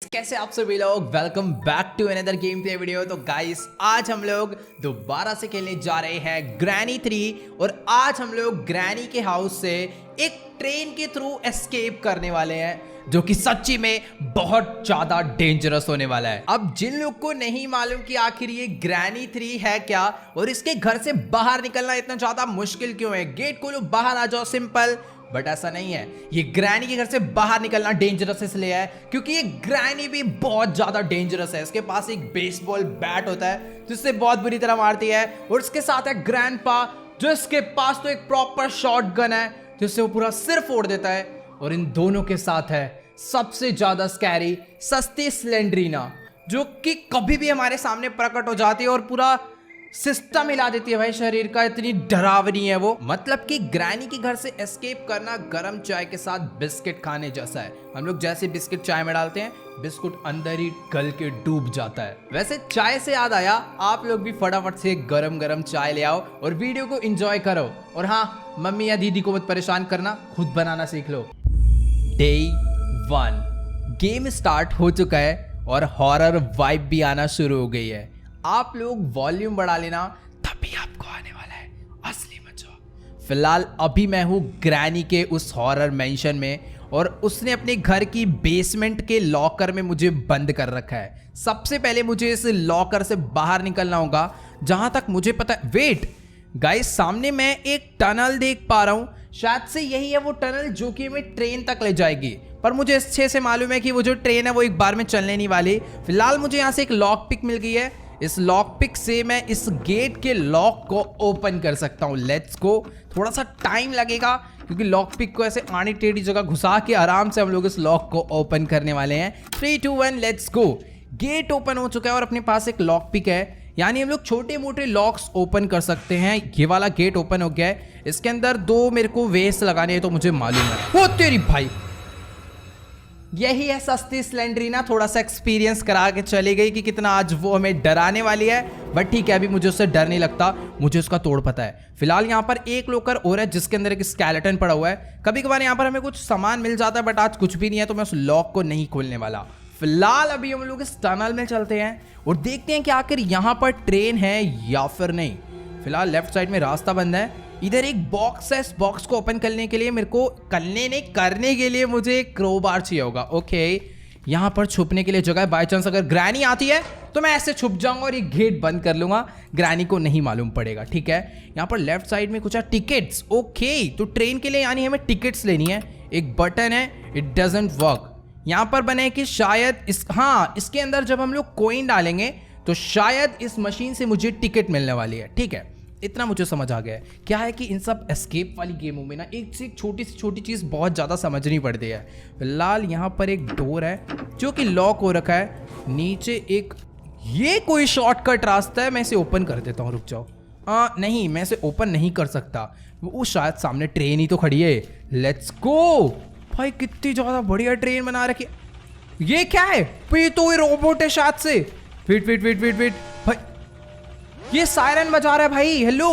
कैसे आप सभी लोग welcome back to another game play video. तो गाइस आज हम लोग दोबारा से खेलने जा रहे हैं ग्रैनी 3 और आज हम लोग ग्रैनी के हाउस से एक ट्रेन के थ्रू एस्केप करने वाले हैं जो कि सच्ची में बहुत ज्यादा डेंजरस होने वाला है। अब जिन लोग को नहीं मालूम कि आखिर ये ग्रैनी 3 है क्या और इसके घर से बाहर निकलना इतना ज्यादा मुश्किल क्यों है, गेट खोलो बाहर आ जाओ सिंपल, बट ऐसा नहीं है। ये ग्रैनी के घर से बाहर निकलना डेंजरस इसलिए है क्योंकि ये ग्रैनी भी बहुत ज्यादा डेंजरस है। इसके पास एक बेसबॉल बैट होता है जिससे बहुत बुरी तरह मारती है और इसके साथ है ग्रैंडपा जिसके पास तो एक प्रॉपर शॉटगन है जिससे वो पूरा सिर फोड़ देता है। और इन दोनों के साथ है सबसे ज्यादा स्कैरी सस्ती स्लेंड्रीना जो कि कभी भी हमारे सामने प्रकट हो जाती है और पूरा सिस्टम हिला देती है भाई शरीर का, इतनी डरावनी है वो। मतलब कि ग्रैनी के घर से एस्केप करना गरम चाय के साथ बिस्किट खाने जैसा है। हम लोग जैसे बिस्किट चाय में डालते हैं बिस्कुट अंदर ही गल के डूब जाता है। वैसे चाय से याद आया, आप लोग भी फटाफट से गरम गरम चाय ले आओ और वीडियो को एंजॉय करो। और हाँ, मम्मी या दीदी को मत परेशान करना, खुद बनाना सीख लो। डे 1 गेम स्टार्ट हो चुका है और हॉरर वाइब भी आना शुरू हो गई है। आप लोग वॉल्यूम बढ़ा लेना, तभी आपको आने वाला है असली मजा। फिलहाल अभी मैं हूँ ग्रैनी के उस हॉरर मेंशन में और उसने अपने घर की बेसमेंट के लॉकर में मुझे बंद कर रखा है। सबसे पहले मुझे इस लॉकर से बाहर निकलना होगा जहां तक मुझे पता है। वेट गाइस, सामने मैं एक टनल देख पा रहा हूं, शायद से यही है वो टनल जो कि हमें ट्रेन तक ले जाएगी। पर मुझे अच्छे से मालूम है कि वो जो ट्रेन है वो एक बार में चलने नहीं वाली। फिलहाल मुझे यहाँ से एक लॉक पिक मिल गई है, इस लॉक पिक से मैं इस गेट के लॉक को ओपन कर सकता हूँ। Let's go. थोड़ा सा टाइम लगेगा क्योंकि लॉक पिक को ऐसे आड़ी टेढ़ी जगह घुसा के आराम से हम लोग इस लॉक को ओपन करने वाले हैं। 3 2 1 लेट्स गो। गेट ओपन हो चुका है और अपने पास एक लॉक पिक है, यानी हम लोग छोटे मोटे लॉक्स ओपन कर सकते हैं। ये वाला गेट ओपन हो गया है, इसके अंदर 2 मेरे को वेस्ट लगाने हैं तो मुझे मालूम है। वो तेरी भाई, यही है सस्ती स्लेंड्रीना, थोड़ा सा एक्सपीरियंस करा के चली गई कि कितना आज वो हमें डराने वाली है। बट ठीक है, अभी मुझे उससे डर नहीं लगता, मुझे उसका तोड़ पता है। फिलहाल यहाँ पर एक लॉकर और है जिसके अंदर एक स्केलेटन पड़ा हुआ है। कभी कभार यहाँ पर हमें कुछ सामान मिल जाता है बट आज कुछ भी नहीं है तो मैं उस लॉक को नहीं खोलने वाला। फिलहाल अभी हम लोग इस टनल में चलते हैं और देखते हैं कि आखिर यहाँ पर ट्रेन है या फिर नहीं। फिलहाल लेफ्ट साइड में रास्ता बंद है, इधर एक बॉक्स है, इस बॉक्स को ओपन करने के लिए मेरे को करने के लिए मुझे एक क्रोबार चाहिए होगा। ओके, यहाँ पर छुपने के लिए जगह है, बाय चांस अगर ग्रैनी आती है तो मैं ऐसे छुप जाऊंगा और ये गेट बंद कर लूंगा, ग्रैनी को नहीं मालूम पड़ेगा। ठीक है, यहाँ पर लेफ्ट साइड में कुछ है टिकट्स। ओके, तो ट्रेन के लिए यानी हमें टिकट्स लेनी है। एक बटन है, इट डजंट वर्क। यहाँ पर बने कि शायद इसके अंदर जब हम लोग कॉइन डालेंगे तो शायद इस मशीन से मुझे टिकट मिलने वाली है। ठीक है, इतना मुझे समझ आ गया है। क्या है कि इन सब एस्केप वाली गेमों में ना एक से एक छोटी से छोटी चीज़ बहुत ज़्यादा समझनी पड़ती है। फिलहाल यहाँ पर एक डोर है जो कि लॉक हो रखा है, नीचे एक ये कोई शॉर्टकट रास्ता है, मैं इसे ओपन कर देता हूँ। रुक जाओ, नहीं मैं इसे ओपन नहीं कर सकता, वो शायद सामने ट्रेन ही तो खड़ी है। लेट्स गो भाई, कितनी ज़्यादा बढ़िया ट्रेन बना रखी है। ये क्या है? तो ये रोबोट है शायद से। वेट भाई, ये सायरन बजा रहा है भाई। हेलो,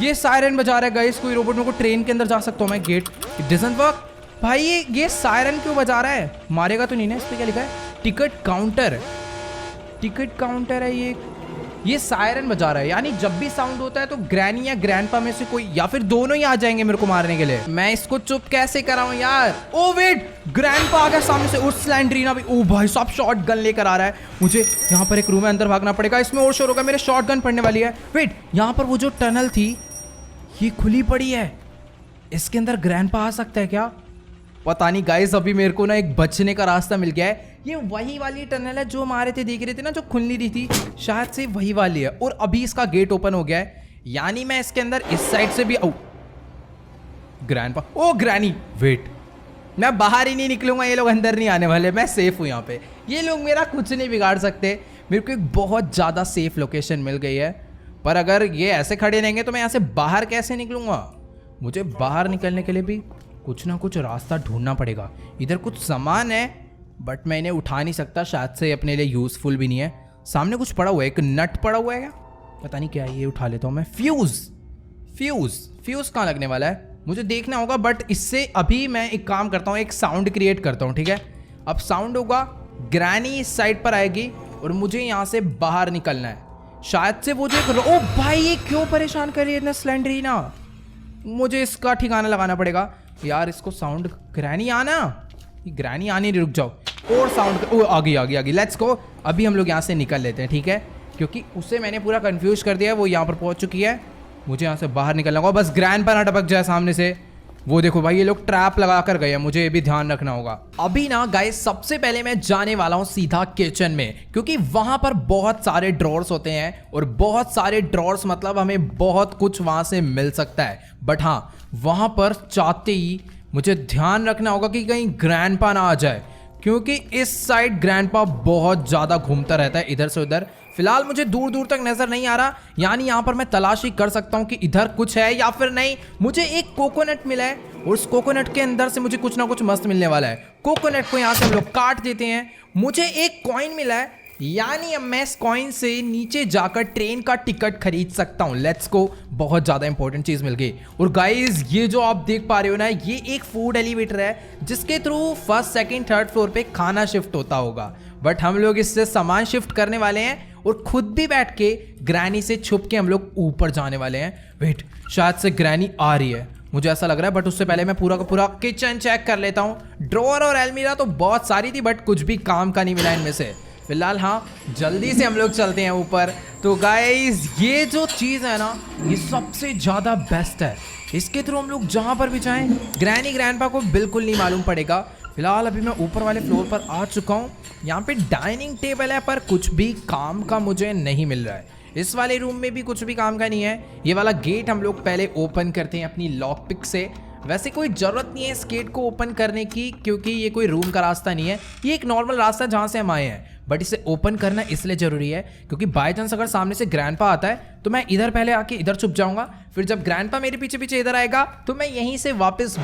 ये सायरन बजा रहा है गाइस। कोई रोबोट मेरे को ट्रेन के अंदर जा सकता हूँ मैं। गेट इट डजंट वर्क भाई। ये सायरन क्यों बजा रहा है? मारेगा तो नहीं ना? इस पे क्या लिखा है? टिकट काउंटर है ये सायरन बजा रहा है, यानी जब भी साउंड होता है तो ग्रैनी या ग्रैंडपा में से कोई या फिर दोनों ही आ जाएंगे मेरे को मारने के लिए। मैं इसको चुप कैसे कराऊं यार? ओ वेट, ग्रैंडपा आ गया सामने से, उस स्लेंड्रीना भी। ओ भाई साहब, शॉर्ट गन लेकर आ रहा है। मुझे यहाँ पर एक रूम है, अंदर भागना पड़ेगा, इसमें और शोर होगा, मेरे शॉर्ट गन पड़ने वाली है। वेट, यहाँ पर वो जो टनल थी ये खुली पड़ी है, इसके अंदर ग्रैंडपा आ सकता है क्या? पता नहीं गाइस, अभी मेरे को ना एक बचने का रास्ता मिल गया है। ये वही वाली टनल है जो हमारे थे, देख रहे थे ना, जो खुल नहीं रही थी, शायद से वही वाली है। और अभी इसका गेट ओपन हो गया है, यानी मैं इसके अंदर इस साइड से भी ग्रैंडपा, ओ ग्रैनी, वेट, मैं बाहर ही नहीं निकलूंगा, ये लोग अंदर नहीं आने वाले, मैं सेफ हूँ यहाँ पे, ये लोग मेरा कुछ नहीं बिगाड़ सकते। मेरे को एक बहुत ज़्यादा सेफ लोकेशन मिल गई है, पर अगर ये ऐसे खड़े रहेंगे तो मैं यहाँ से बाहर कैसे निकलूंगा? मुझे बाहर निकलने के लिए भी कुछ ना कुछ रास्ता ढूंढना पड़ेगा। इधर कुछ सामान है बट मैं इन्हें उठा नहीं सकता, शायद से अपने लिए यूजफुल भी नहीं है। सामने कुछ पड़ा हुआ है, एक नट पड़ा हुआ है क्या? पता नहीं क्या है, ये उठा लेता हूँ मैं। फ्यूज कहाँ लगने वाला है मुझे देखना होगा, बट इससे अभी मैं एक काम करता हूँ, एक साउंड क्रिएट करता हूँ। ठीक है, अब साउंड होगा ग्रैनी इस साइड पर आएगी और मुझे यहाँ से बाहर निकलना है। शायद से वो जो ओ भाई ये क्यों परेशान कर रही है इतना स्लेंडरीना। मुझे इसका ठिकाना लगाना पड़ेगा यार। इसको साउंड ग्रैनी आना, ये ग्रैनी आनी नहीं, रुक जाओ और साउंड। ओ आ गई लेट्स गो। अभी हम लोग यहाँ से निकल लेते हैं, ठीक है, क्योंकि उसे मैंने पूरा कंफ्यूज कर दिया है। वो यहाँ पर पहुँच चुकी है, मुझे यहाँ से बाहर निकलना होगा। बस ग्रैंड पर ना टपक जाए सामने से। वो देखो भाई ये लोग ट्रैप लगा कर गए हैं, मुझे ये भी ध्यान रखना होगा। अभी ना गाइस सबसे पहले मैं जाने वाला हूँ सीधा किचन में, क्योंकि वहां पर बहुत सारे ड्रॉर्स होते हैं और बहुत सारे ड्रॉर्स मतलब हमें बहुत कुछ वहां से मिल सकता है। बट हाँ, वहां पर चाहते ही मुझे ध्यान रखना होगा कि कहीं ग्रैंडपा ना आ जाए, क्योंकि इस साइड ग्रैंडपा बहुत ज्यादा घूमता रहता है इधर से उधर। फिलहाल मुझे दूर दूर तक नजर नहीं आ रहा, यानी यहाँ पर मैं तलाशी कर सकता हूँ कि इधर कुछ है या फिर नहीं। मुझे एक कोकोनट मिला है और उस कोकोनट के अंदर से मुझे कुछ ना कुछ मस्त मिलने वाला है। कोकोनट को यहाँ से हम लोग काट देते हैं। मुझे एक कॉइन मिला है, यानी अब मैं इस कॉइन से नीचे जाकर ट्रेन का टिकट खरीद सकता हूँ। लेट्स गो, बहुत ज़्यादा इंपॉर्टेंट चीज़ मिल गई। और गाइज ये जो आप देख पा रहे हो ना, ये एक फूड एलिवेटर है जिसके through first second third floor पे खाना शिफ्ट होता होगा। बट हम लोग इससे सामान शिफ्ट करने वाले हैं और खुद भी बैठ के ग्रैनी से छुप के हम लोग ऊपर जाने वाले हैं। वेट, शायद से ग्रैनी आ रही है, मुझे ऐसा लग रहा है। बट उससे पहले मैं पूरा का पूरा किचन चेक कर लेता हूँ। ड्रॉअर और अलमीरा तो बहुत सारी थी बट कुछ भी काम का नहीं मिला इनमें से। फिलहाल हाँ, जल्दी से हम लोग चलते हैं ऊपर। तो गाइज ये जो चीज़ है ना, ये सबसे ज़्यादा बेस्ट है। इसके थ्रू हम लोग जहाँ पर भी जाएं ग्रैनी ग्रैंडपा को बिल्कुल नहीं मालूम पड़ेगा। फिलहाल अभी मैं ऊपर वाले फ्लोर पर आ चुका हूँ। यहाँ पे डाइनिंग टेबल है पर कुछ भी काम का मुझे नहीं मिल रहा है। इस वाले रूम में भी कुछ भी काम का नहीं है। ये वाला गेट हम लोग पहले ओपन करते हैं अपनी लॉक पिक से। वैसे कोई ज़रूरत नहीं है इस गेट को ओपन करने की, क्योंकि ये कोई रूम का रास्ता नहीं है, ये एक नॉर्मल रास्ता है जहाँ से हम आए हैं। बट इसे ओपन करना इसलिए ज़रूरी है क्योंकि बाय चांस अगर सामने से ग्रैंडपा आता है तो मैं इधर पहले आके इधर छुप जाऊंगा। फिर जब ग्रैंडपा मेरे पीछे पीछे इधर आएगा तो मैं यहीं से वापस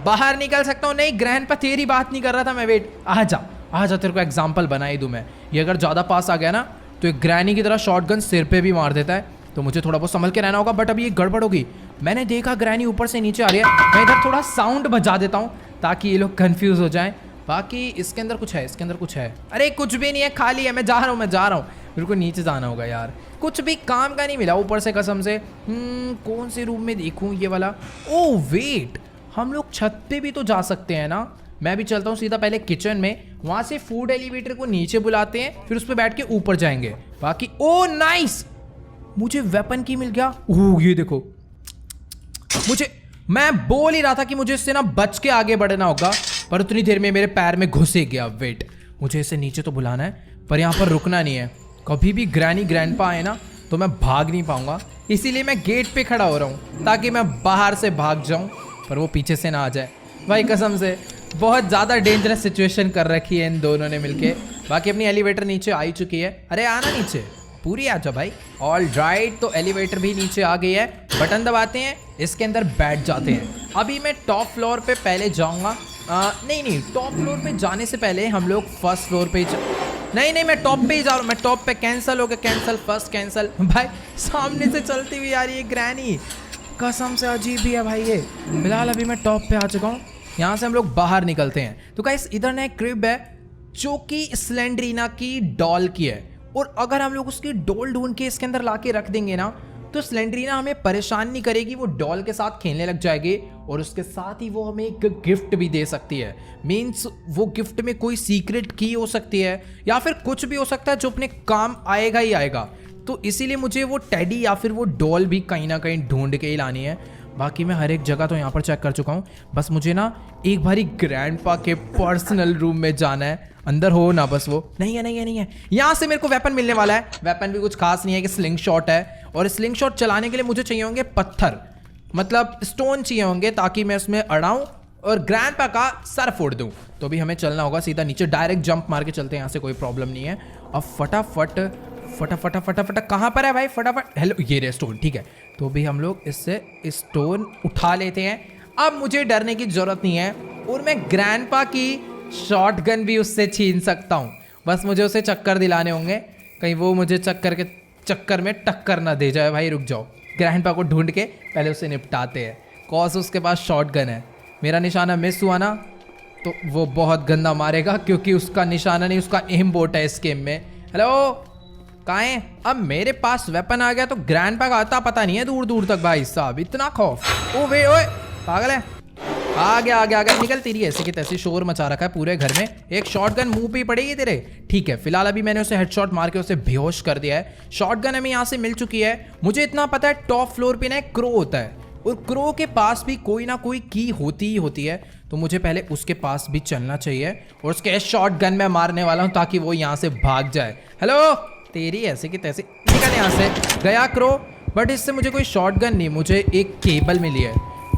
बाहर निकल सकता हूँ। नहीं ग्रैंडपा तेरी बात नहीं कर रहा था मैं, वेट, आ जा तेरे को एग्जाम्पल बना ही दूँ मैं। ये अगर ज़्यादा पास आ गया ना तो एक ग्रैनी की तरह शॉटगन सिर पे भी मार देता है, तो मुझे थोड़ा बहुत संभल के रहना होगा। बट अभी ये गड़बड़ होगी, मैंने देखा ग्रैनी ऊपर से नीचे आ रही है। मैं इधर थोड़ा साउंड बजा देता हूँ ताकि ये लोग कंफ्यूज हो जाएं। बाकी इसके अंदर कुछ है, इसके अंदर कुछ है। अरे कुछ भी नहीं है, खाली है। मैं जा रहा हूँ मेरे को नीचे जाना होगा यार। कुछ भी काम का नहीं मिला ऊपर से कसम से। कौन से रूम में देखूँ ये वाला? ओह वेट, हम लोग छत पे भी तो जा सकते हैं ना। मैं भी चलता हूँ सीधा पहले किचन में, वहाँ से फूड एलिवेटर को नीचे बुलाते हैं, फिर उस पर बैठ के ऊपर जाएंगे। बाकी ओ नाइस, मुझे वेपन की मिल गया। ओह ये देखो, मैं बोल ही रहा था कि मुझे इससे ना बच के आगे बढ़ना होगा, पर उतनी देर में मेरे पैर में घुस ही गया। वेट, मुझे इसे नीचे तो बुलाना है पर यहाँ पर रुकना नहीं है। कभी भी ग्रैनी ग्रैंडपा आए ना तो मैं भाग नहीं पाऊंगा, इसीलिए मैं गेट पे खड़ा हो रहा हूँ ताकि मैं बाहर से भाग जाऊँ पर वो पीछे से ना आ जाए। भाई कसम से बहुत ज़्यादा डेंजरस सिचुएशन कर रखी है इन दोनों ने मिलके। बाकी अपनी एलिवेटर नीचे आ ही चुकी है। अरे आना नीचे, पूरी आ जाओ भाई। ऑल राइट, तो एलिवेटर भी नीचे आ गई है। बटन दबाते हैं, इसके अंदर बैठ जाते हैं। अभी मैं टॉप फ्लोर पे पहले जाऊंगा। नहीं, टॉप फ्लोर पे जाने से पहले हम लोग फर्स्ट फ्लोर पे नहीं, मैं टॉप पे ही जा रहा हूँ। मैं टॉप पे कैंसिल हो गया, कैंसिल, फर्स्ट कैंसिल। भाई सामने से चलती हुई आ रही है ग्रैनी, कसम से अजीब ही है भाई ये। फिलहाल अभी मैं टॉप पे आ चुका हूँ, यहाँ से हम लोग बाहर निकलते हैं। तो गाइस इधर ना एक क्रिब है जो कि स्लेंडरीना की डॉल की है, और अगर हम लोग उसकी डॉल ढूंढ के इसके अंदर ला के रख देंगे ना तो स्लेंडरीना हमें परेशान नहीं करेगी, वो डॉल के साथ खेलने लग जाएगी और उसके साथ ही वो हमें एक गिफ्ट भी दे सकती है। मीन्स वो गिफ्ट में कोई सीक्रेट की हो सकती है या फिर कुछ भी हो सकता है जो अपने काम आएगा ही आएगा। तो इसीलिए मुझे वो टेडी या फिर वो डॉल भी कहीं ना कहीं ढूंढ के ही लानी है। बाकी मैं हर एक जगह तो यहाँ पर चेक कर चुका हूँ, बस मुझे ना एक बारी ग्रैंडपा के पर्सनल रूम में जाना है। अंदर हो ना बस वो। नहीं है। यहाँ से मेरे को वेपन मिलने वाला है। वेपन भी कुछ खास नहीं है कि स्लिंग शॉट है, और स्लिंग शॉट चलाने के लिए मुझे चाहिए होंगे पत्थर, मतलब स्टोन चाहिए होंगे ताकि मैं उसमें अड़ाऊँ और ग्रैंडपा का सर फोड़ दूँ। तो अभी हमें चलना होगा सीधा नीचे, डायरेक्ट जंप मार के चलते हैं, यहाँ से कोई प्रॉब्लम नहीं है। अब फटाफट कहाँ पर है भाई? फटाफट, हेलो, ये रे स्टोन, ठीक है। तो भी हम लोग इससे स्टोन उठा लेते हैं। अब मुझे डरने की जरूरत नहीं है और मैं ग्रैंडपा की शॉटगन भी उससे छीन सकता हूँ। बस मुझे उसे चक्कर दिलाने होंगे, कहीं वो मुझे चक्कर में टक्कर ना दे जाए। भाई रुक जाओ, ग्रैंडपा को ढूंढ के पहले उसे निपटाते हैं। कॉज उसके पास शॉटगन है, मेरा निशाना मिस हुआ ना तो वो बहुत गंदा मारेगा क्योंकि उसका निशाना नहीं, उसका एम बोट है इस गेम में। हेलो कहाँ है? अब मेरे पास वेपन आ गया तो ग्रैंडपा का आता पता नहीं है दूर दूर तक। भाई साहब इतना खौफ। ओ वे ओए पागल है। आ गया निकल। तेरी ऐसे की तैसे शोर मचा रखा है पूरे घर में। एक शॉटगन मुंह पे ही पड़ेगी तेरे। ठीक है फिलहाल अभी मैंने उसे हेडशॉट मार के उसे बेहोश कर दिया है। शॉटगन हमें यहाँ से मिल चुकी है। मुझे इतना पता है टॉप फ्लोर पे ना एक क्रो होता है और क्रो के पास भी कोई ना कोई की होती ही होती है, तो मुझे पहले उसके पास भी चलना चाहिए और उसके शॉटगन में मारने वाला हूँ ताकि वो यहाँ से भाग जाए। हेलो तेरी ऐसे की तैसे निकल यहाँ से। गया क्रो, बट इससे मुझे कोई शॉटगन नहीं, मुझे एक केबल मिली है,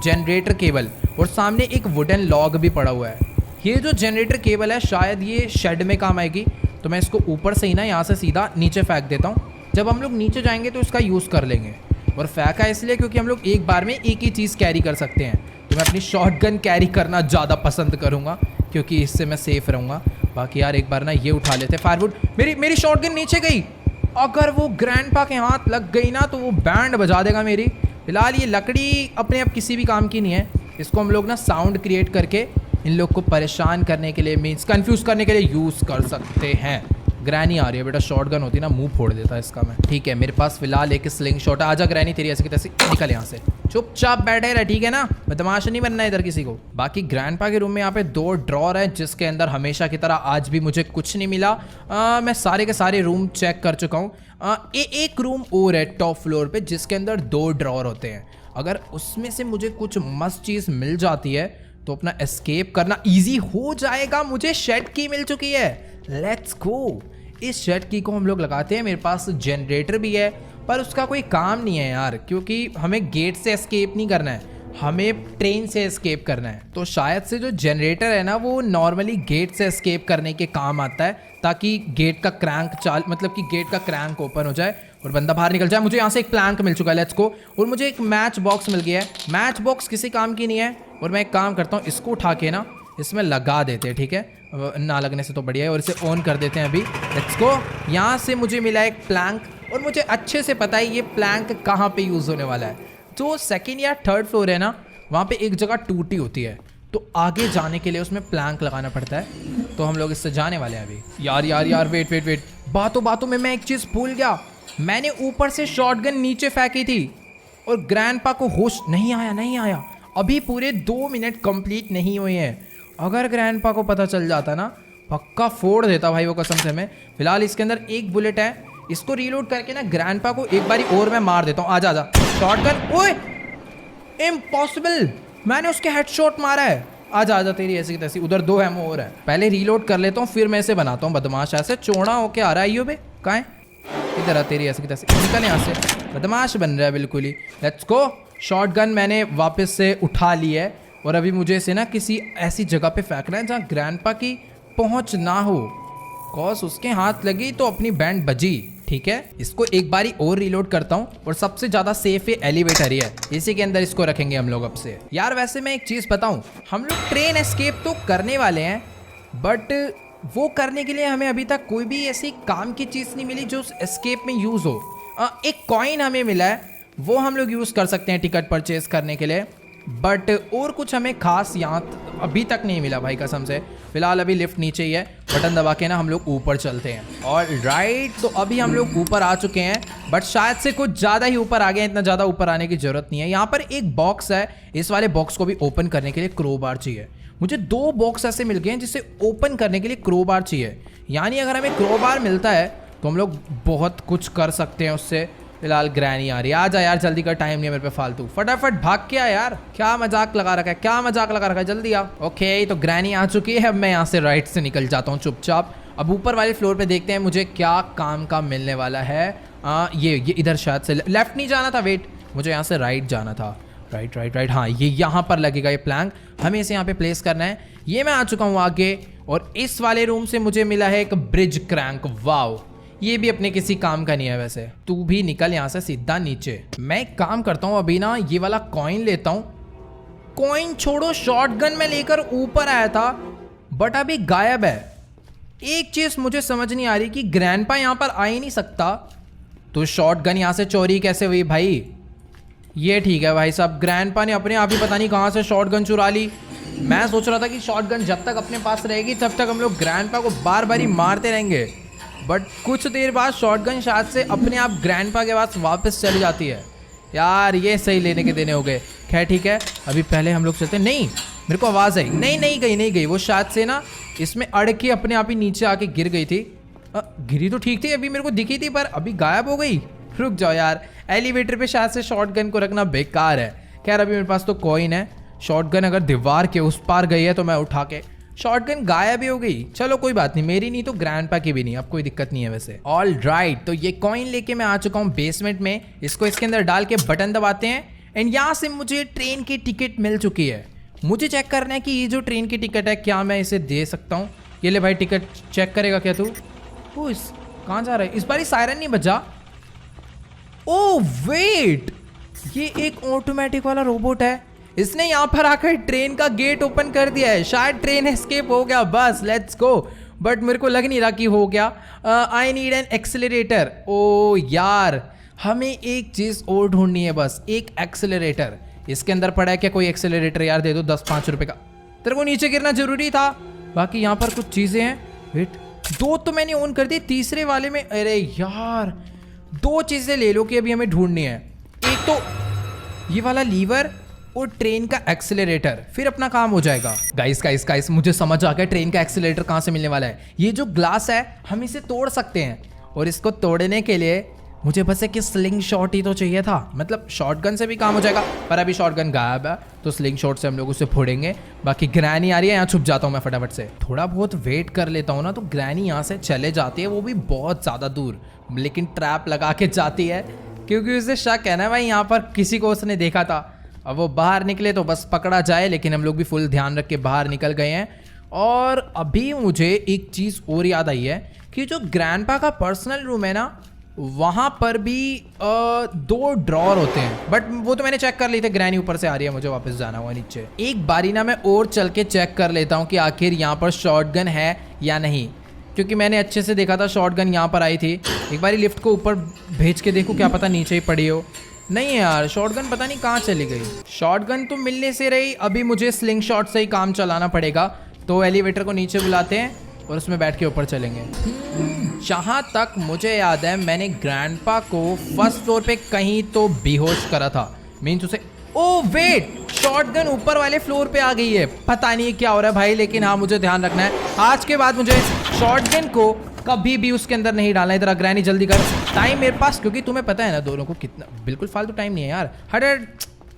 जनरेटर केबल, और सामने एक वुडन लॉग भी पड़ा हुआ है। ये जो जनरेटर केबल है शायद ये शेड में काम आएगी, तो मैं इसको ऊपर से ही ना यहाँ से सीधा नीचे फेंक देता हूँ। जब हम लोग नीचे जाएंगे तो इसका यूज़ कर लेंगे। और फेंका इसलिए क्योंकि हम लोग एक बार में एक ही चीज़ कैरी कर सकते हैं, तो मैं अपनी शॉटगन कैरी करना ज़्यादा पसंद करूँगा क्योंकि इससे मैं सेफ रहूँगा। बाकी यार एक बार ना ये उठा लेते फायरवुड। मेरी शॉटगन नीचे गई। अगर वो ग्रैंडपा के हाथ लग गई ना तो वो बैंड बजा देगा मेरी। फिलहाल ये लकड़ी अपने आप किसी भी काम की नहीं है, इसको हम लोग ना साउंड क्रिएट करके इन लोग को परेशान करने के लिए, मीन्स कंफ्यूज करने के लिए यूज़ कर सकते हैं। ग्रैनी आ रही है बेटा, शॉटगन होती ना मुंह फोड़ देता इसका मैं। ठीक है मेरे पास फिलहाल एक स्लिंग शॉट है। आजा ग्रैनी तेरी ऐसे की तैसे निकल यहाँ से। चुपचाप बैठे रहे ठीक है ना, बदमाश नहीं बनना इधर किसी को। बाकी ग्रैंडपा के रूम में यहाँ पे 2 ड्रॉर है जिसके अंदर हमेशा की तरह आज भी मुझे कुछ नहीं मिला। मैं सारे के सारे रूम चेक कर चुका हूँ। एक रूम और है टॉप फ्लोर पे जिसके अंदर 2 ड्रॉर होते हैं। अगर उसमें से मुझे कुछ मस्त चीज़ मिल जाती है तो अपना एस्केप करना इजी हो जाएगा। मुझे शेड की मिल चुकी है, लेट्स गो। इस शेड की को हम लोग लगाते हैं। मेरे पास जनरेटर भी है पर उसका कोई काम नहीं है यार, क्योंकि हमें गेट से एस्केप नहीं करना है, हमें ट्रेन से एस्केप करना है। तो शायद से जो जनरेटर है ना वो नॉर्मली गेट से एस्केप करने के काम आता है ताकि गेट का क्रैंक मतलब कि गेट का क्रैंक ओपन हो जाए और बंदा बाहर निकल जाए। मुझे यहाँ से एक प्लैंक मिल चुका है, लेट्स गो। और मुझे एक मैच बॉक्स मिल गया है। मैच बॉक्स किसी काम की नहीं है और मैं एक काम करता हूँ, इसको उठा के ना इसमें लगा देते हैं। ठीक है ना लगने से तो बढ़िया है, और इसे ऑन कर देते हैं अभी। Let's go. यहाँ से मुझे मिला एक प्लैंक और मुझे अच्छे से पता है ये प्लैंक कहाँ पे यूज़ होने वाला है। जो 2nd या 3rd फ्लोर है ना वहाँ पे एक जगह टूटी होती है, तो आगे जाने के लिए उसमें प्लैंक लगाना पड़ता है। तो हम लोग इससे जाने वाले हैं अभी। यार वेट बातों में मैं एक चीज़ भूल गया। मैंने ऊपर से शॉटगन नीचे फेंकी थी और ग्रैंडपा को होश नहीं आया। अभी पूरे 2 मिनट कंप्लीट नहीं हुए हैं। अगर ग्रैंडपा को पता चल जाता ना पक्का फोड़ देता भाई वो कसम से। मैं फिलहाल इसके अंदर एक बुलेट है, इसको रीलोड करके ना ग्रैंडपा को एक बारी और मैं मार देता हूँ। आजा शॉटगन। ओए इम्पॉसिबल, मैंने उसके हेडशॉट मारा है। आजा तेरी ऐसी की तैसी। उधर 2 एमओ और है, पहले रीलोड कर लेता हूँ फिर मैं इसे बनाता हूँ बदमाश। ऐसे चौड़ा होके आ रहा है। बे कहाँ है? इधर आ तेरी ऐसी की तैसी। निकल यहाँ से, बदमाश बन रहा है बिल्कुल ही। Let's go. शॉटगन मैंने वापस से उठा ली है और अभी मुझे इसे ना किसी ऐसी जगह पे फेंकना है जहाँ ग्रैंडपा की पहुँच ना हो, कॉज उसके हाथ लगी तो अपनी बैंड बजी। ठीक है इसको एक बारी और रीलोड करता हूँ और सबसे ज़्यादा सेफ ये एलिवेटर ही है, इसी के अंदर इसको रखेंगे हम लोग अब से। यार वैसे मैं एक चीज़ बताऊँ, हम लोग ट्रेन एस्केप तो करने वाले हैं बट वो करने के लिए हमें अभी तक कोई भी ऐसी काम की चीज़ नहीं मिली जो उस एस्केप में यूज़ हो। एक कॉइन हमें मिला है, वो हम लोग यूज़ कर सकते हैं टिकट परचेज करने के लिए, बट और कुछ हमें खास यहाँ अभी तक नहीं मिला भाई कसम से। फिलहाल अभी लिफ्ट नीचे ही है, बटन दबा के ना हम लोग ऊपर चलते हैं। और राइट तो अभी हम लोग ऊपर आ चुके हैं, बट शायद से कुछ ज़्यादा ही ऊपर आ गए। इतना ज़्यादा ऊपर आने की ज़रूरत नहीं है। यहाँ पर एक बॉक्स है, इस वाले बॉक्स को भी ओपन करने के लिए क्रोबार चाहिए। मुझे 2 बॉक्स ऐसे मिल गए हैं जिसे ओपन करने के लिए क्रोबार चाहिए, यानी अगर हमें क्रोबार मिलता है तो हम लोग बहुत कुछ कर सकते हैं उससे। फिलहाल ग्रैनी आ रही है, आजा यार जल्दी का टाइम नहीं है मेरे पे फालतू, फटाफट भाग के आ यार। क्या मजाक लगा रखा है, जल्दी आ। ओके तो ग्रैनी आ चुकी है, अब मैं यहाँ से राइट से निकल जाता हूँ चुपचाप। अब ऊपर वाले फ्लोर पे देखते हैं मुझे क्या काम का मिलने वाला है। ये इधर शायद से लेफ्ट नहीं जाना था, वेट मुझे यहाँ से राइट जाना था। राइट हाँ ये यहाँ पर लगेगा ये प्लैंक, हमें इसे यहाँ पे प्लेस करना है। ये मैं आ चुका हूँ आगे और इस वाले रूम से मुझे मिला है एक ब्रिज क्रैंक। वाओ ये भी अपने किसी काम का नहीं है वैसे। तू भी निकल यहाँ से सीधा नीचे। मैं एक काम करता हूँ अभी ना ये वाला कॉइन लेता हूँ। कॉइन छोड़ो, शॉटगन में लेकर ऊपर आया था बट अभी गायब है। एक चीज मुझे समझ नहीं आ रही कि ग्रैंडपा यहाँ पर आ ही नहीं सकता तो शॉटगन यहाँ से चोरी कैसे हुई भाई? ये ठीक है भाई साहब, ग्रैंडपा ने अपने आप ही पता नहीं कहाँ से शॉटगन चुरा ली। मैं सोच रहा था कि शॉटगन जब तक अपने पास रहेगी तब तक हम लोग ग्रैंडपा को बार बार ही मारते रहेंगे, बट कुछ देर बाद शॉटगन शायद से अपने आप ग्रैंडपा के पास वापस चली जाती है। यार ये सही लेने के देने हो गए। खैर ठीक है, अभी पहले हम लोग चलते हैं। नहीं, मेरे को आवाज़ आई। नहीं गई। वो शायद से ना इसमें अड़ के अपने आप ही नीचे आके गिर गई थी। गिरी तो ठीक थी, अभी मेरे को दिखी थी, पर अभी गायब हो गई। रुक जाओ यार, एलिवेटर पे शायद से शॉटगन को रखना बेकार है। खैर अभी मेरे पास तो कॉइन है। शॉटगन अगर दीवार के उस पार गई है तो मैं उठा के, शॉटगन गायब ही हो गई। चलो कोई बात नहीं, मेरी नहीं तो ग्रैंडपा की भी नहीं, अब कोई दिक्कत नहीं है वैसे। ऑल राइट, तो ये कॉइन लेके मैं आ चुका हूँ बेसमेंट में। इसको इसके अंदर डाल के बटन दबाते हैं एंड यहाँ से मुझे ट्रेन की टिकट मिल चुकी है। मुझे चेक करना है कि ये जो ट्रेन की टिकट है क्या मैं इसे दे सकता हूँ। ये ले भाई, टिकट चेक करेगा क्या तू? कहाँ जा रहा है? इस बार सायरन नहीं बजा। ओह वेट, ये एक ऑटोमेटिक वाला रोबोट है। इसने यहाँ पर आकर ट्रेन का गेट ओपन कर दिया है। शायद ट्रेन एस्केप हो गया, बस लेट्स गो। बट मेरे को लग नहीं रहा कि हो गया। I need an accelerator. ओ यार, हमें एक चीज़ और ढूंढनी है, बस एक एक्सेलरेटर। इसके अंदर पड़ा है क्या कोई एक्सेलरेटर? यार दे दो 10-5 रुपए का। तेरे को नीचे गिरना जरूरी था। बाकी यहाँ पर कुछ चीज़ें हैं। वेट, 2 तो मैंने ऑन कर दी, तीसरे वाले में अरे यार 2 चीज़ें ले लो कि अभी हमें ढूंढनी है। एक तो ये वाला लीवर और ट्रेन का एक्सेलरेटर, फिर अपना काम हो जाएगा। गाइस मुझे समझ आ गया ट्रेन का एक्सेलरेटर कहाँ से मिलने वाला है। ये जो ग्लास है हम इसे तोड़ सकते हैं, और इसको तोड़ने के लिए मुझे बस एक स्लिंग शॉट ही तो चाहिए था। मतलब शॉटगन से भी काम हो जाएगा, पर अभी शॉटगन गायब है तो स्लिंग शॉट से हम लोग उसे फोड़ेंगे। बाकी ग्रैनी आ रही है, यहाँ छुप जाता हूँ मैं फटाफट से। थोड़ा बहुत वेट कर लेता हूँ ना तो ग्रैनी यहाँ से चले जाती है, वो भी बहुत ज़्यादा दूर, लेकिन ट्रैप लगा के जाती है क्योंकि उसे शक है ना भाई यहाँ पर किसी को उसने देखा था। अब वो बाहर निकले तो बस पकड़ा जाए, लेकिन हम लोग भी फुल ध्यान रख के बाहर निकल गए हैं। और अभी मुझे एक चीज़ और याद आई है कि जो ग्रैंडपा का पर्सनल रूम है ना, वहाँ पर भी 2 ड्रॉर होते हैं, बट वो तो मैंने चेक कर लिए थे। ग्रैनी ऊपर से आ रही है, मुझे वापस जाना हुआ नीचे। एक बारी ना मैं और चल के चेक कर लेता हूँ कि आखिर यहाँ पर शॉटगन है या नहीं, क्योंकि मैंने अच्छे से देखा था शॉटगन यहाँ पर आई थी। एक बारी लिफ्ट को ऊपर भेज के देखूँ, क्या पता नीचे ही पड़ी हो। नहीं यार, शॉटगन पता नहीं कहाँ चली गई। शॉटगन तो मिलने से रही, अभी मुझे स्लिंग शॉट से ही काम चलाना पड़ेगा। तो एलिवेटर को नीचे बुलाते हैं और उसमें बैठ के ऊपर चलेंगे। जहाँ तक मुझे याद है मैंने ग्रैंडपा को फर्स्ट फ्लोर पे कहीं तो बेहोश करा था। मीन्स उसे, ओ वेट, शॉटगन ऊपर वाले फ्लोर पे आ गई है। पता नहीं क्या हो रहा है भाई, लेकिन हाँ मुझे ध्यान रखना है। आज के बाद मुझे शॉटगन को कभी भी उसके अंदर नहीं डालना। इधर ग्रैनी जल्दी कर, टाइम मेरे पास, क्योंकि तुम्हें पता है ना दोनों को कितना बिल्कुल फालतू टाइम नहीं है यार। हट,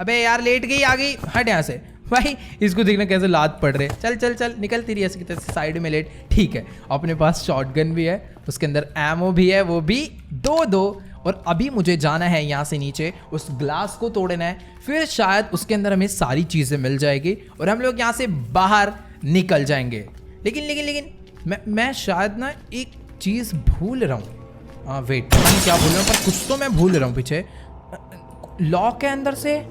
अबे यार लेट गई, आ गई, हट यहाँ से। भाई इसको देखना कैसे लात पड़ रहे। चल चल चल, निकलती रही ऐसे की तरह साइड में लेट। ठीक है, अपने पास शॉटगन भी है, उसके अंदर एमओ भी है, वो भी 2-2। और अभी मुझे जाना है यहाँ से नीचे, उस ग्लास को तोड़ना है, फिर शायद उसके अंदर हमें सारी चीज़ें मिल जाएगी और हम लोग यहाँ से बाहर निकल जाएंगे। लेकिन मैं शायद ना एक चीज़ भूल रहा हूँ। वेट, पता नहीं क्या भूल रहा हूँ, पर कुछ तो मैं भूल रहा हूँ पीछे। लॉक है अंदर से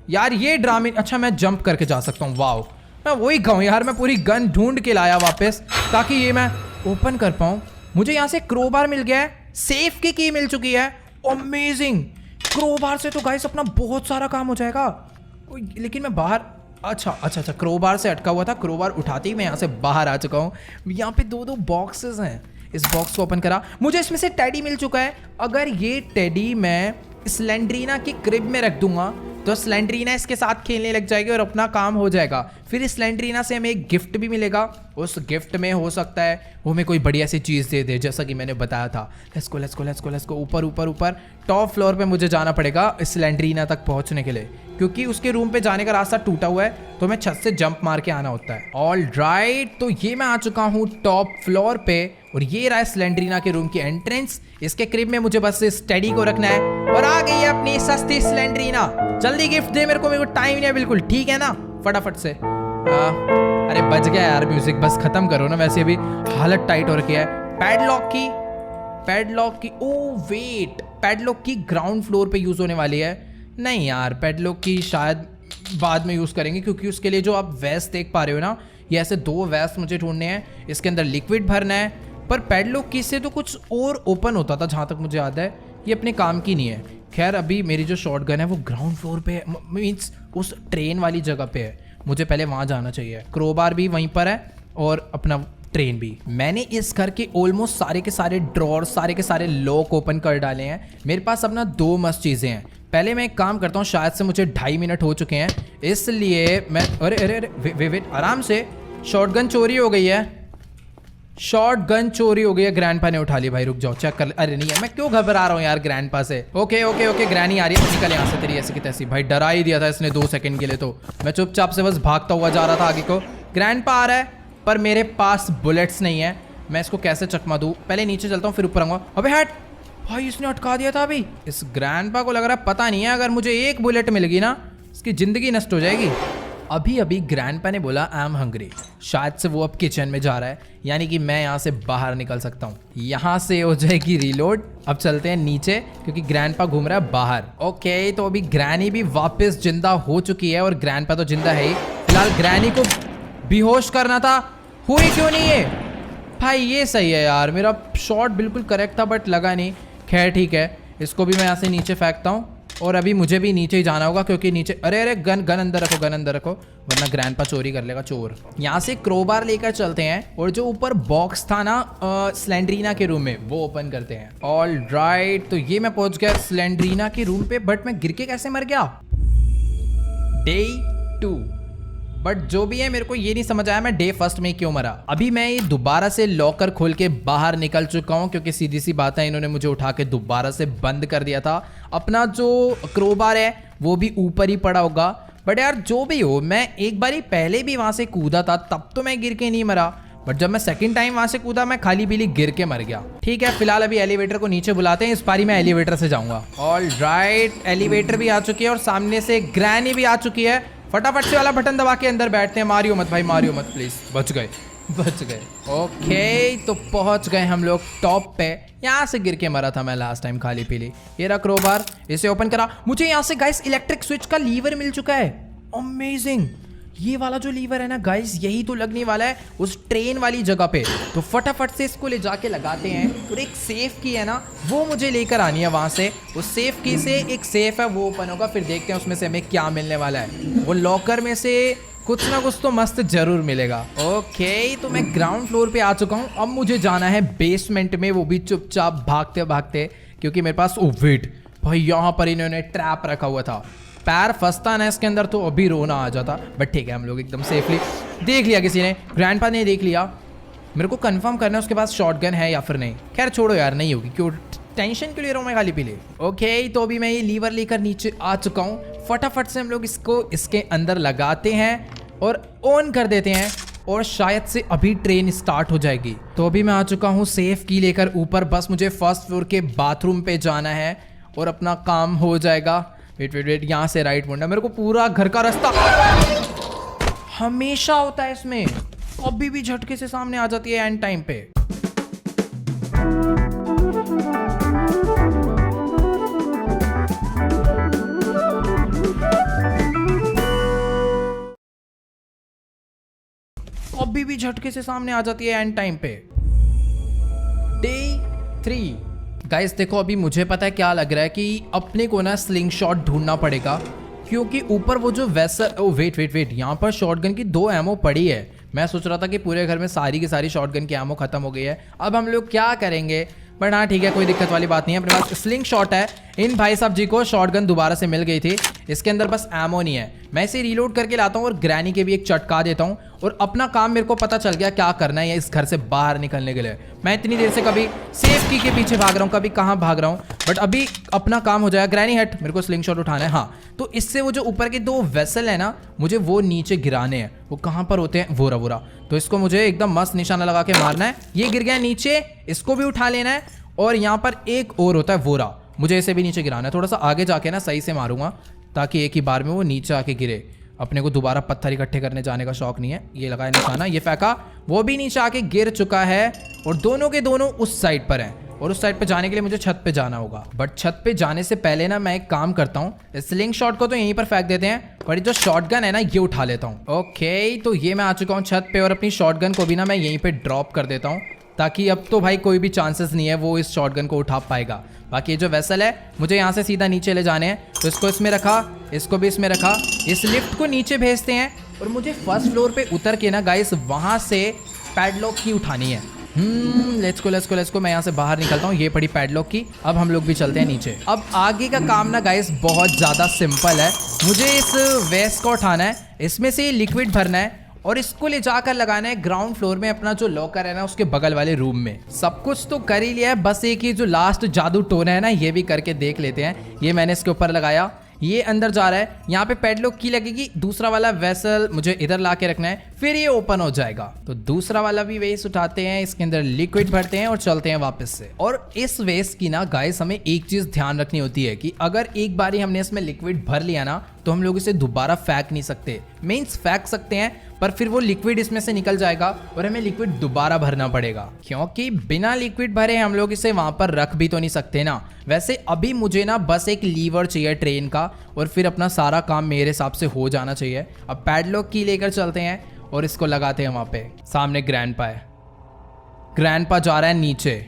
यार, ये ड्रामे। अच्छा, मैं जंप करके जा सकता हूँ। वाओ, मैं वही कहूँ यार, मैं पूरी गन ढूंढ के लाया वापस ताकि ये मैं ओपन कर पाऊँ। मुझे यहाँ से क्रोबार मिल गया है, सेफ की की मिल चुकी है। अमेजिंग, क्रोबार से तो गाइस अपना बहुत सारा काम हो जाएगा। लेकिन मैं बाहर, अच्छा, क्रोबार से अटका हुआ था, क्रोबार उठाते ही मैं यहाँ से बाहर आ चुका हूँ। यहाँ पे 2-2 बॉक्सेस हैं, इस बॉक्स को ओपन करा। मुझे इसमें से टेडी मिल चुका है। अगर ये टेडी मैं स्लेंड्रीना की क्रिब में रख दूंगा तो स्लेंड्रीना इसके साथ खेलने लग जाएगी और अपना काम हो जाएगा। फिर स्लेंड्रीना से हमें एक गिफ्ट भी मिलेगा। उस गिफ्ट में हो सकता है वो हमें कोई बढ़िया सी चीज़ दे दे, जैसा कि मैंने बताया था। लेट्स गो ऊपर टॉप फ्लोर पे मुझे जाना पड़ेगा स्लेंड्रीना तक पहुंचने के लिए, क्योंकि उसके रूम पे जाने का रास्ता टूटा हुआ है, तो हमें छत से जंप मार के आना होता है। ऑल राइट, तो ये मैं आ चुका हूँ टॉप फ्लोर पे और ये रहा स्लेंड्रीना के रूम की एंट्रेंस। इसके क्रिब में मुझे बस स्टडी को रखना है और आ गई है अपनी सस्ती स्लेंड्रीना। जल्दी गिफ्ट दे मेरे को टाइम नहीं है बिल्कुल, ठीक है ना? फटाफट से। अरे बच गया यार म्यूजिक, बस खत्म करो ना, वैसे भी हालत टाइट हो रखी है। पैडलॉक की ओ वेट, पैडलॉक की ग्राउंड फ्लोर पे यूज होने वाली है। नहीं यार, पैडलॉक की शायद बाद में यूज करेंगे, क्योंकि उसके लिए जो आप वेस्ट देख पा रहे हो ना, ये ऐसे 2 वेस्ट मुझे ढूंढने हैं। इसके अंदर लिक्विड भरना है, पर पैडलॉक की से तो कुछ और ओपन होता था जहाँ तक मुझे याद है। ये अपने काम की नहीं है। खैर अभी मेरी जो शॉटगन है वो ग्राउंड फ्लोर पे है, मीन्स उस ट्रेन वाली जगह पे है। मुझे पहले वहाँ जाना चाहिए। क्रोबार भी वहीं पर है और अपना ट्रेन भी। मैंने इस घर के ऑलमोस्ट सारे के सारे ड्रॉर, सारे के सारे लॉक ओपन कर डाले हैं। मेरे पास अपना 2 मस्त चीज़ें हैं। पहले मैं एक काम करता हूँ, शायद से मुझे 2.5 मिनट हो चुके हैं, इसलिए मैं अरे अरे अरे वेट आराम से। शॉटगन चोरी हो गई है, शॉटगन चोरी हो गई है। ग्रैंडपा ने उठा ली। भाई रुक जाओ, चेक कर। अरे नहीं है, मैं क्यों घबरा रहा हूँ यार ग्रैंडपा से। ओके ओके ओके, ग्रैनी आ रही है, निकल यहाँ से तेरी ऐसी की तैसी। भाई डरा ही दिया था इसने 2 सेकंड के लिए, तो मैं चुपचाप से बस भागता हुआ जा रहा था आगे को। ग्रैंडपा आ रहा है पर मेरे पास बुलेट्स नहीं है। मैं इसको कैसे चकमा दूँ? पहले नीचे चलता हूँ फिर ऊपर आऊँगा। अबे हट भाई, इसने अटका दिया था अभी। इस ग्रैंडपा को लग रहा है पता नहीं है, अगर मुझे एक बुलेट मिल गई ना इसकी ज़िंदगी नष्ट हो जाएगी। अभी अभी ग्रैंडपा ने बोला आई एम हंग्री। शायद से वो अब किचन में जा रहा है, यानी कि मैं यहाँ से बाहर निकल सकता हूँ। यहाँ से हो जाएगी रीलोड। अब चलते हैं नीचे क्योंकि ग्रैंडपा घूम रहा है बाहर। ओके, तो अभी ग्रैनी भी वापस जिंदा हो चुकी है और ग्रैंडपा तो जिंदा है ही। फिलहाल ग्रैनी को बेहोश करना था, हुई क्यों नहीं है भाई? ये सही है यार, मेरा शॉट बिल्कुल करेक्ट था बट लगा नहीं। खैर ठीक है, इसको भी मैं यहाँ से नीचे फेंकता हूँ और अभी मुझे भी नीचे ही जाना होगा क्योंकि नीचे अरे अरे गन अंदर रखो, गन अंदर रखो वरना ग्रैंडपा चोरी कर लेगा, चोर। यहाँ से क्रोबार लेकर चलते हैं और जो ऊपर बॉक्स था ना स्लेंड्रीना के रूम में, वो ओपन करते हैं। ऑल राइट, तो ये मैं पहुंच गया स्लेंड्रीना के रूम पे, बट मैं गिर के कैसे मर गया? Day 2। बट जो भी है मेरे को ये नहीं समझ आया मैं डे 1 में क्यों मरा। अभी मैं ये दोबारा से लॉकर खोल के बाहर निकल चुका हूँ क्योंकि सीधी सी बात है, इन्होंने मुझे उठा के दोबारा से बंद कर दिया था। अपना जो क्रोबार है वो भी ऊपर ही पड़ा होगा। बट यार जो भी हो, मैं एक बारी पहले भी वहां से कूदा था, तब तो मैं गिर के नहीं मरा, बट जब मैं सेकंड टाइम वहां से कूदा मैं खाली पीली गिर के मर गया। ठीक है, फिलहाल अभी एलिवेटर को नीचे बुलाते हैं, इस बारी मैं एलिवेटर से जाऊंगा। ऑल राइट, एलिवेटर भी आ चुकी है और सामने से ग्रैनी भी आ चुकी है। फटाफट से वाला बटन दबा के अंदर बैठते हैं। मारियो मत भाई, मारियो मत प्लीज। बच गए बच गए। ओके, तो पहुंच गए हम लोग टॉप पे। यहाँ से गिर के मरा था मैं लास्ट टाइम खाली पीली। ये रहा क्रोबार, इसे ओपन करा। मुझे यहाँ से गाइस इलेक्ट्रिक स्विच का लीवर मिल चुका है। अमेजिंग। ये वाला जो लीवर है ना गाइस, यही तो लगने वाला है उस ट्रेन वाली जगह पे। तो फटाफट से इसको ले जाके लगाते हैं और एक सेफ की है ना, वो मुझे लेकर आनी है वहां से। उस सेफ की से एक सेफ है वो ओपन होगा, फिर देखते हैं उसमें से हमें क्या मिलने वाला है। वो लॉकर में से कुछ ना कुछ तो मस्त जरूर मिलेगा। ओके, तो मैं ग्राउंड फ्लोर पे आ चुका हूँ। अब मुझे जाना है बेसमेंट में, वो भी चुपचाप भागते भागते, क्योंकि मेरे पास वेट भाई यहाँ पर इन्होंने ट्रैप रखा हुआ था। पैर फंसता ना इसके अंदर तो अभी रोना आ जाता। बट ठीक है, हम लोग एकदम सेफली देख लिया, किसी ने, ग्रैंडपा ने देख लिया। मेरे को कंफर्म करना है उसके पास शॉटगन है या फिर नहीं। खैर छोड़ो यार, नहीं होगी, क्यों टेंशन क्यों ले रहा हूँ मैं खाली पीले। ओके, तो अभी मैं ये लीवर लेकर नीचे आ चुका हूँ। फटाफट से हम लोग इसको इसके अंदर लगाते हैं और ऑन कर देते हैं और शायद से अभी ट्रेन स्टार्ट हो जाएगी। तो अभी मैं आ चुका हूँ सेफ की लेकर ऊपर। बस मुझे फर्स्ट फ्लोर के बाथरूम पे जाना है और अपना काम हो जाएगा। वेट वेट वेट, यहाँ से राइट मुड़ना। मेरे को पूरा घर का रास्ता हमेशा होता है इसमें, कभी भी झटके से सामने आ जाती है एंड टाइम पे। कभी भी झटके से सामने आ जाती है एंड टाइम पे। डे 3। गाइस देखो, अभी मुझे पता है क्या लग रहा है कि अपने को ना स्लिंग शॉट ढूंढना पड़ेगा, क्योंकि ऊपर वो जो वेसल, वेट वेट वेट, यहाँ पर शॉटगन की 2 एमओ पड़ी है। मैं सोच रहा था कि पूरे घर में सारी की सारी शॉटगन की एमओ खत्म हो गई है। अब हम लोग क्या करेंगे? बट हाँ ठीक है, कोई दिक्कत वाली बात नहीं है, अपने पास स्लिंग शॉट है। इन भाई साहब जी को शॉटगन दोबारा से मिल गई थी, इसके अंदर बस एमो नहीं है। मैं इसे रीलोड करके लाता हूँ और ग्रैनी के भी एक चटका देता हूँ और अपना काम मेरे को पता चल गया क्या करना है इस घर से बाहर निकलने के लिए। मैं इतनी देर से कभी सेफ की के पीछे भाग रहा हूँ, कभी कहाँ भाग रहा हूँ, बट अभी अपना काम हो जाएगा। ग्रैनी हट, मेरे को स्लिंग शॉट उठाना है। हाँ, तो इससे वो जो ऊपर के 2 वेसल है ना, मुझे वो नीचे गिराने हैं। वो कहाँ पर होते हैं? वोरा वोरा। तो इसको मुझे एकदम मस्त निशाना लगा के मारना है। ये गिर गया नीचे, इसको भी उठा लेना है। और यहाँ पर एक और होता है वोरा, मुझे इसे भी नीचे गिराना है। थोड़ा सा आगे जाके ना सही से मारूंगा ताकि एक ही बार में वो नीचे आके गिरे। अपने को दोबारा पत्थर इकट्ठे करने जाने का शौक नहीं है। ये लगाया निशाना, ये फेंका, वो भी नीचे आके गिर चुका है। और दोनों के दोनों उस साइड पर हैं और उस साइड पे जाने के लिए मुझे छत पे जाना होगा। बट छत पे जाने से पहले ना मैं एक काम करता हूँ, स्लिंग शॉट को तो यहीं पर फेंक देते हैं, पर जो शॉटगन है ना ये उठा लेता हूँ। ओके, तो ये मैं आ चुका हूँ छत पे और अपनी शॉटगन को भी ना मैं यहीं पे ड्रॉप कर देता हूँ, ताकि अब तो भाई कोई भी चांसेस नहीं है वो इस शॉटगन को उठा पाएगा। बाकी ये जो वेसल है मुझे यहाँ से सीधा नीचे ले जाने हैं, तो इसको इसमें रखा, इसको भी इसमें रखा। इस लिफ्ट को नीचे भेजते हैं और मुझे फर्स्ट फ्लोर पे उतर के ना गाइस वहाँ से पैडलॉक की उठानी है। लेट्स को मैं यहाँ से बाहर निकलता हूँ। ये पड़ी पैडलॉक की। अब हम लोग भी चलते हैं नीचे। अब आगे का काम ना गाइस बहुत ज़्यादा सिंपल है। मुझे इस वेस्ट को उठाना है, इसमें से लिक्विड भरना है और इसको ले जाकर लगाना है ग्राउंड फ्लोर में अपना जो लॉकर है ना उसके बगल वाले रूम में। सब कुछ तो कर ही लिया है, बस एक ही जो लास्ट जादू टोन है ना ये भी करके देख लेते हैं। ये मैंने इसके ऊपर लगाया, ये अंदर जा रहा है। यहाँ पे पैडलॉक की लगेगी। दूसरा वाला वेसल मुझे इधर ला के रखना है, फिर ये ओपन हो जाएगा। तो दूसरा वाला भी वेस्ट उठाते हैं, इसके अंदर लिक्विड भरते हैं और चलते हैं वापस से। और इस वेस्ट की ना गाइस हमें एक चीज ध्यान रखनी होती है कि अगर एक बार हमने इसमें लिक्विड भर लिया ना तो हम लोग इसे दोबारा फेंक नहीं सकते। मीन्स फेंक सकते हैं पर फिर वो लिक्विड इसमें से निकल जाएगा और हमें लिक्विड दोबारा भरना पड़ेगा, क्योंकि बिना लिक्विड भरे हम लोग इसे वहां पर रख भी तो नहीं सकते ना। वैसे अभी मुझे ना बस एक लीवर चाहिए ट्रेन का और फिर अपना सारा काम मेरे हिसाब से हो जाना चाहिए। अब पैडलॉक की लेकर चलते हैं और इसको लगाते हैं वहां पे। सामने ग्रैंडपा है, ग्रैंडपा जा रहा है नीचे।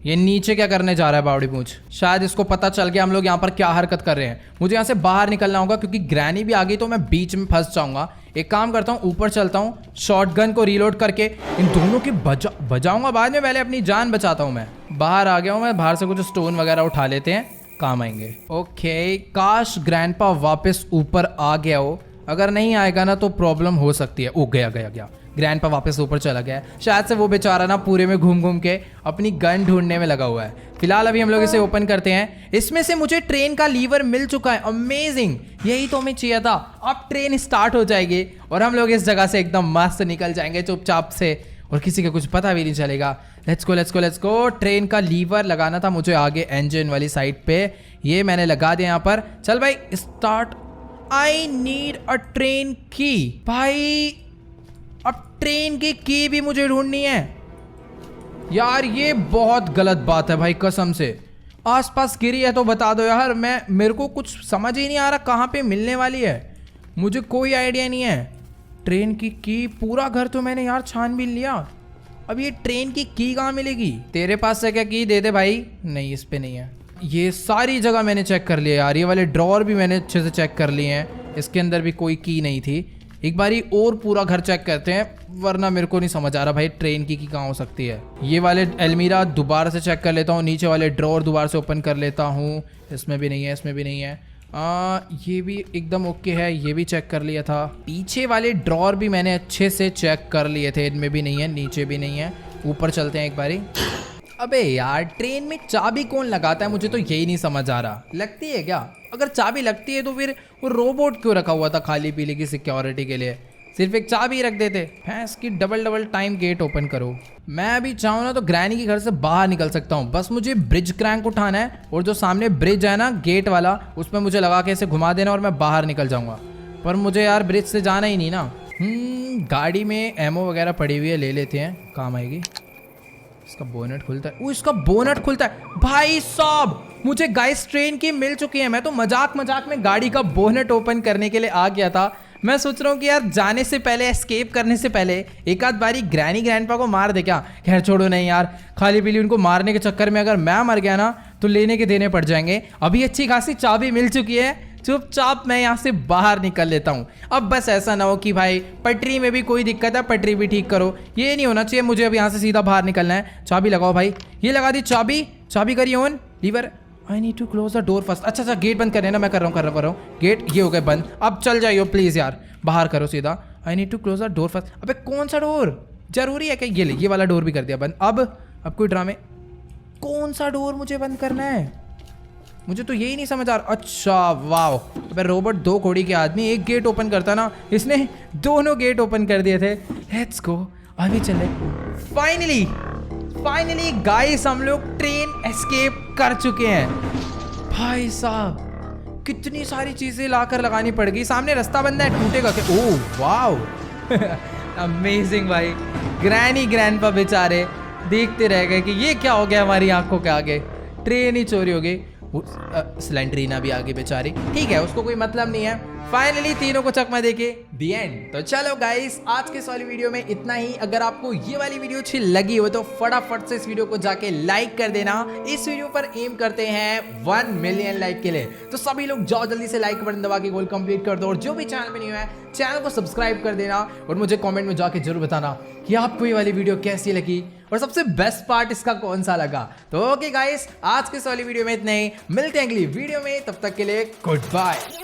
ये नीचे क्या करने जा रहा है बावड़ी पूंछ? शायद इसको पता चल गया हम लोग यहाँ पर क्या हरकत कर रहे हैं। मुझे यहाँ से बाहर निकलना होगा क्योंकि ग्रैनी भी आ गई तो मैं बीच में फंस जाऊंगा। एक काम करता हूँ, ऊपर चलता हूँ, शॉटगन को रीलोड करके इन दोनों की बजाऊंगा बाद में। पहले अपनी जान बचाता हूँ। मैं बाहर आ गया हूँ, मैं बाहर से कुछ स्टोन वगैरह उठा लेते हैं, काम आएंगे। ओके, काश ग्रैंडपा वापस ऊपर आ गया हो। अगर नहीं आएगा ना तो प्रॉब्लम हो सकती है। ओ गया ग्रैंडपा वापस ऊपर चला गया। शायद से वो बेचारा ना पूरे में घूम घूम के अपनी गन ढूंढने में लगा हुआ है। फिलहाल अभी हम लोग इसे ओपन करते हैं। इसमें से मुझे ट्रेन का लीवर मिल चुका है। अमेजिंग, यही तो हमें चाहिए था। अब ट्रेन स्टार्ट हो जाएगी और हम लोग इस जगह से एकदम मस्त निकल जाएंगे चुपचाप से और किसी का कुछ पता भी नहीं चलेगा। Let's go. ट्रेन का लीवर लगाना था मुझे आगे इंजन वाली साइड पे। ये मैंने लगा दिया यहाँ पर। चल भाई start. I need a train की। भाई अब ट्रेन की भी मुझे ढूंढनी है यार। ये बहुत गलत बात है भाई, कसम से। आसपास गिरी है तो बता दो यार। मेरे को कुछ समझ ही नहीं आ रहा कहाँ पे मिलने वाली है। मुझे कोई आइडिया नहीं है। ट्रेन की पूरा घर तो मैंने यार छानबीन लिया। अब ये ट्रेन की कहाँ मिलेगी? तेरे पास से क्या की दे दे भाई। नहीं, इस पे नहीं है। ये सारी जगह मैंने चेक कर लिया यार। ये वाले ड्रॉअर भी मैंने अच्छे से चेक कर लिए हैं। इसके अंदर भी कोई की नहीं थी। एक बारी और पूरा घर चेक करते हैं, वरना मेरे को नहीं समझ आ रहा भाई ट्रेन की कहाँ हो सकती है। ये वाले अलमीरा दोबारा से चेक कर लेता हूँ। नीचे वाले ड्रॉअर दोबारा से ओपन कर लेता हूँ। इसमें भी नहीं है, इसमें भी नहीं है। ये भी एकदम ओके है। ये भी चेक कर लिया था। पीछे वाले ड्रॉअर भी मैंने अच्छे से चेक कर लिए थे। इनमें भी नहीं है, नीचे भी नहीं है। ऊपर चलते हैं एक बारी। अबे यार, ट्रेन में चाबी कौन लगाता है? मुझे तो यही नहीं समझ आ रहा। लगती है क्या? अगर चाबी लगती है तो फिर वो रोबोट क्यों रखा हुआ था खाली पीली की सिक्योरिटी के लिए? सिर्फ एक चाबी रख देते। भैंस की डबल टाइम गेट ओपन करो। मैं अभी चाहूँ ना तो ग्रैनी के घर से बाहर निकल सकता हूँ। बस मुझे ब्रिज क्रैंक उठाना है और जो सामने ब्रिज है ना गेट वाला, उसमें मुझे लगा के इसे घुमा देना और मैं बाहर निकल जाऊँगा। पर मुझे यार ब्रिज से जाना ही नहीं ना। गाड़ी में एमओ वगैरह पड़ी हुई है, ले लेते हैं, काम आएगी। इसका बोनट खुलता है। वो इसका बोनट खुलता है। भाई साहब, मुझे गाइस ट्रेन की मिल चुकी है। मैं तो मजाक में गाड़ी का बोनट ओपन करने के लिए आ गया था। मैं सोच रहा हूँ कि यार जाने से पहले, एस्केप करने से पहले एक आध बारी ग्रैनी ग्रैंडपा को मार दे क्या। खैर छोड़ो, नहीं यार, खाली पीली उनको मारने के चक्कर में अगर मैं मर गया ना तो लेने के देने पड़ जाएंगे। अभी अच्छी खासी चाबी मिल चुकी है, चुपचाप मैं यहाँ से बाहर निकल लेता हूँ। अब बस ऐसा ना हो कि भाई पटरी में भी कोई दिक्कत है, पटरी भी ठीक करो। ये नहीं होना चाहिए। मुझे अब यहाँ से सीधा बाहर निकलना है। चाबी लगाओ भाई। ये लगा दी चाबी। चाबी करिए on. Lever. I need to close the door first. अच्छा, गेट बंद करने ना। मैं कर रहा हूँ गेट। ये हो गए बंद। अब चल जाइयो प्लीज़ यार, बाहर करो सीधा। I need to close the door first. अबे कौन सा डोर? जरूरी है क्या? ये वाला डोर भी कर दिया बंद। अब कोई ड्रामे। कौन सा डोर मुझे बंद करना है? मुझे तो यही नहीं समझ आ रहा। अच्छा वाह, अबे रोबोट दो कोड़ी के आदमी, एक गेट ओपन करता ना, इसने दोनों गेट ओपन कर दिए थे। लेट्स गो, अभी चले। फाइनली गाइस, हम लोग ट्रेन एस्केप कर चुके हैं। भाई साहब, कितनी सारी चीजें लाकर लगानी पड़ गई। सामने रास्ता बंद है, टूटेगा क्या? ओह वाह अमेजिंग भाई। ग्रैनी ग्रैंडपा बेचारे देखते रह गए कि ये क्या हो गया हमारी आंखों के आगे। ट्रेन ही चोरी हो गई। स्लेंड्रीना भी आगे बेचारी। ठीक है, उसको कोई मतलब नहीं है। फाइनली तीनों को चकमा देके दी एंड। तो चलो गाइस, आज के इस वाली वीडियो में इतना ही। अगर आपको ये वाली वीडियो अच्छी लगी हो तो फटाफट से इस वीडियो को जाके लाइक कर देना। इस वीडियो पर एम करते हैं 1 मिलियन लाइक के लिए, तो सभी लोग जाओ जल्दी से लाइक बटन दबा के गोल कंप्लीट कर दो। और जो भी चैनल पे नहीं है चैनल को सब्सक्राइब कर देना और मुझे कमेंट में जाके जरूर बताना कि आपको ये वाली वीडियो कैसी लगी और सबसे बेस्ट पार्ट इसका कौन सा लगा। तो ओके गाइस, आज के इस वाली वीडियो में इतना ही। मिलते हैं अगली वीडियो में, तब तक के लिए गुड बाय।